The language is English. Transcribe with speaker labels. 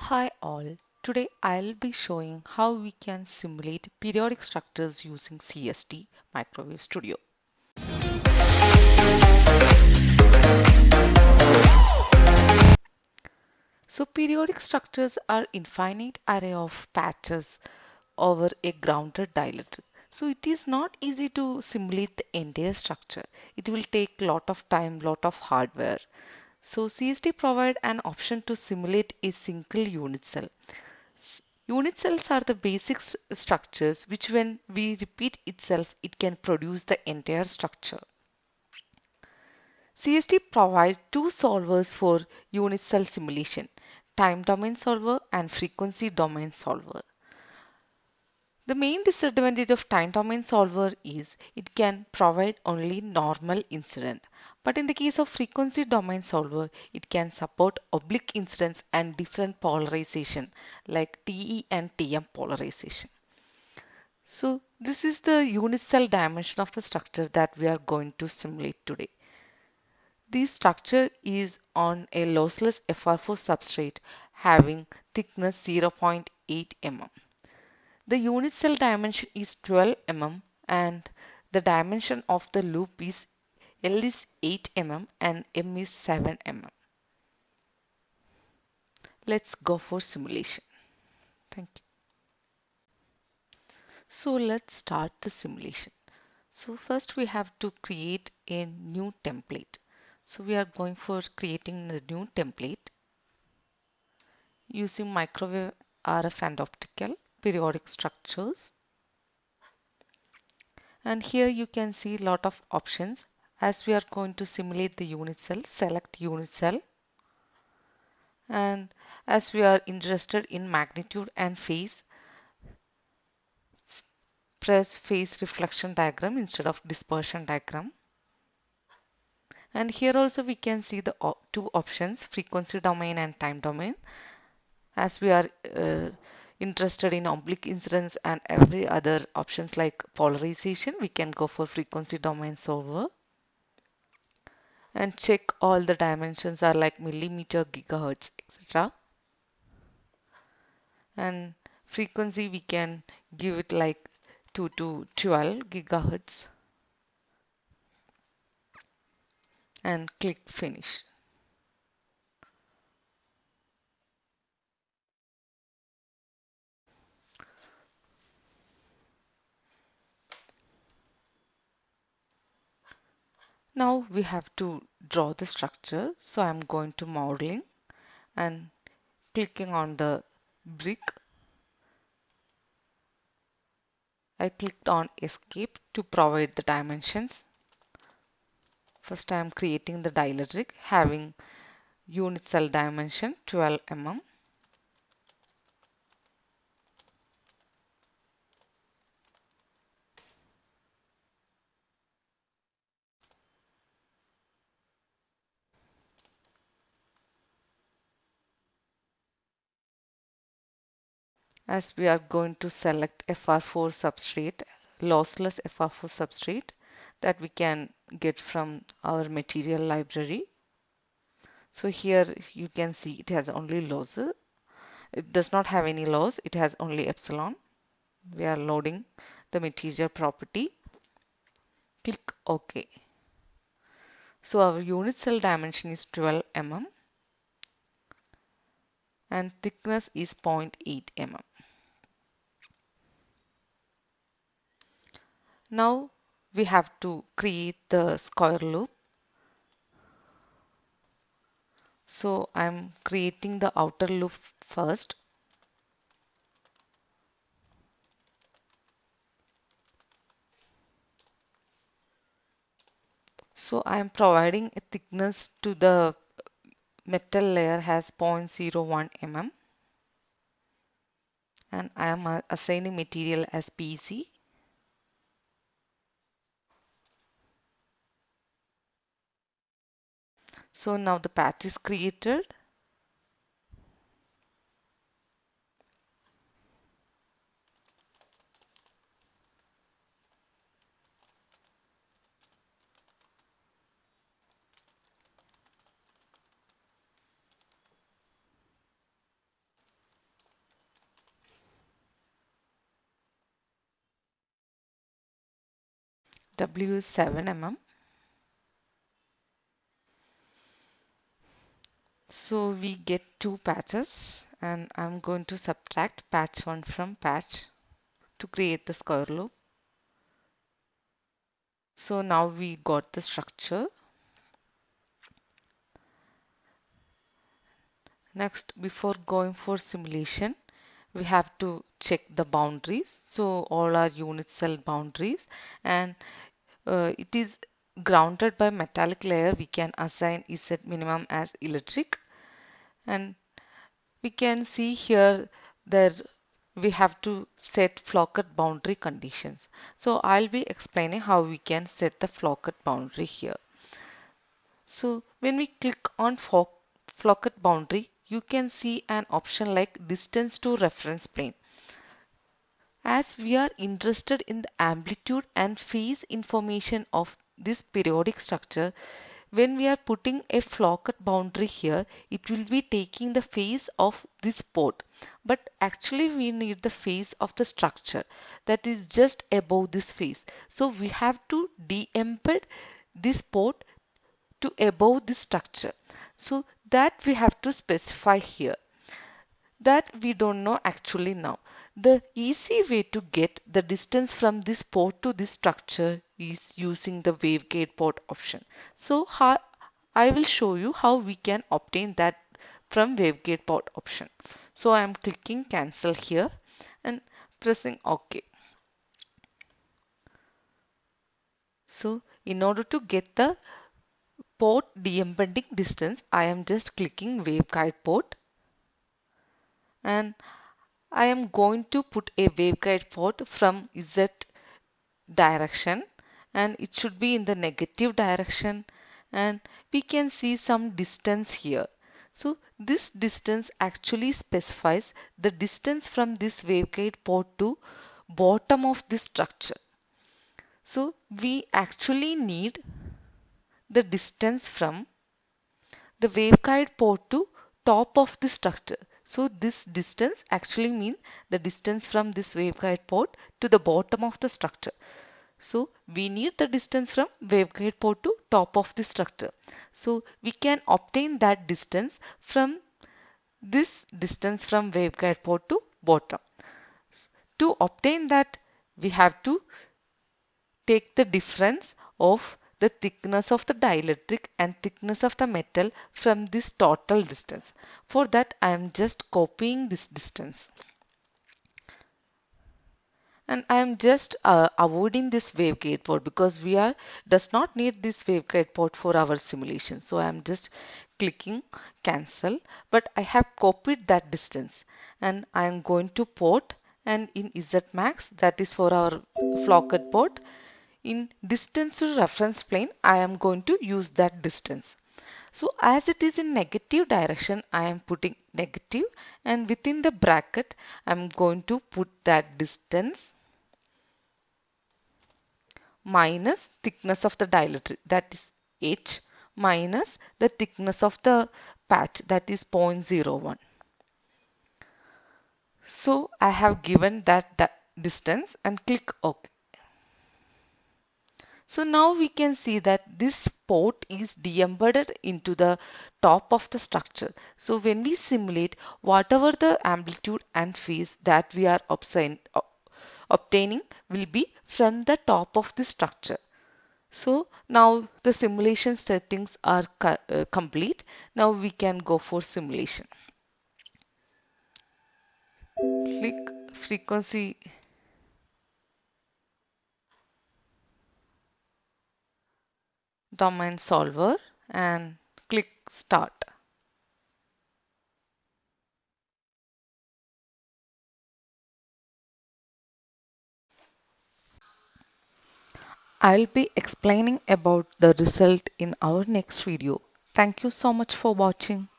Speaker 1: Hi all, today I'll be showing how we can simulate periodic structures using CST Microwave Studio. So periodic structures are infinite array of patches over a grounded dielectric. So it is not easy to simulate the entire structure. It will take lot of time, lot of hardware. So CST provide an option to simulate a single unit cell. Unit cells are the basic structures which when we repeat itself, it can produce the entire structure. CST provides two solvers for unit cell simulation, time domain solver and frequency domain solver. The main disadvantage of time domain solver is it can provide only normal incident. But in the case of frequency domain solver, it can support oblique incidence and different polarization like TE and TM polarization. So this is the unit cell dimension of the structure that we are going to simulate today. This structure is on a lossless FR4 substrate having thickness 0.8 mm. The unit cell dimension is 12 mm and the dimension of the loop is L is 8 mm and M is 7 mm. Let's go for simulation. Thank you. So let's start the simulation. So first we have to create a new template. So we are going for creating the new template using microwave RF and optical periodic structures. And here you can see a lot of options. As we are going to simulate the unit cell, select unit cell. And as we are interested in magnitude and phase, press phase reflection diagram instead of dispersion diagram. And here also we can see the two options, frequency domain and time domain. As we are interested in oblique incidence and every other options like polarization, we can go for frequency domain solver and check all the dimensions are like millimeter, gigahertz, etc. And frequency we can give it like 2 to 12 gigahertz and click finish. Now we have to draw the structure. So I'm going to modeling and clicking on the brick. I clicked on escape to provide the dimensions. First I am creating the dielectric having unit cell dimension 12 mm. As we are going to select FR4 substrate, lossless FR4 substrate that we can get from our material library. So here you can see it has only losses. It does not have any loss. It has only epsilon. We are loading the material property. Click OK. So our unit cell dimension is 12 mm and thickness is 0.8 mm. Now we have to create the square loop. So I'm creating the outer loop first. So I'm providing a thickness to the metal layer has 0.01 mm and I am assigning material as PC. So now the patch is created. W is 7 mm. So we get two patches and I'm going to subtract patch 1 from patch to create the square loop. So now we got the structure. Next, before going for simulation, we have to check the boundaries. So all our unit cell boundaries, and it is grounded by metallic layer. We can assign Z minimum as electric, and we can see here that we have to set flocket boundary conditions. So I'll be explaining how we can set the flocket boundary here. So when we click on flocket boundary, you can see an option like distance to reference plane. As we are interested in the amplitude and phase information of this periodic structure, when we are putting a flocket boundary here, it will be taking the phase of this port. But actually we need the phase of the structure that is just above this phase. So we have to de-embed this port to above this structure. So that we have to specify here. That we don't know actually now. The easy way to get the distance from this port to this structure is using the waveguide port option. So I will show you how we can obtain that from waveguide port option. So I am clicking cancel here and pressing OK. So in order to get the port de-embedding distance, I am just clicking waveguide port and I am going to put a waveguide port from Z direction and it should be in the negative direction, and we can see some distance here. So this distance actually specifies the distance from this waveguide port to bottom of this structure. So we actually need the distance from the waveguide port to top of the structure. So this distance actually means the distance from this waveguide port to the bottom of the structure. So we need the distance from waveguide port to top of the structure. So we can obtain that distance from this distance from waveguide port to bottom. To obtain that, we have to take the difference of the thickness of the dielectric and thickness of the metal from this total distance. For that, I am just copying this distance. And I am just avoiding this waveguide port because we are does not need this waveguide port for our simulation. So I am just clicking cancel, but I have copied that distance and I am going to port, and in Z max, that is for our flocket port. In distance to reference plane, I am going to use that distance. So as it is in negative direction, I am putting negative, and within the bracket, I am going to put that distance minus thickness of the dielectric, that is H, minus the thickness of the patch, that is 0.01. So I have given that distance and click OK. So now we can see that this port is de-embedded into the top of the structure. So when we simulate, whatever the amplitude and phase that we are obtaining will be from the top of the structure. So now the simulation settings are complete. Now we can go for simulation. Click frequency domain solver and click start. I'll be explaining about the result in our next video. Thank you so much for watching.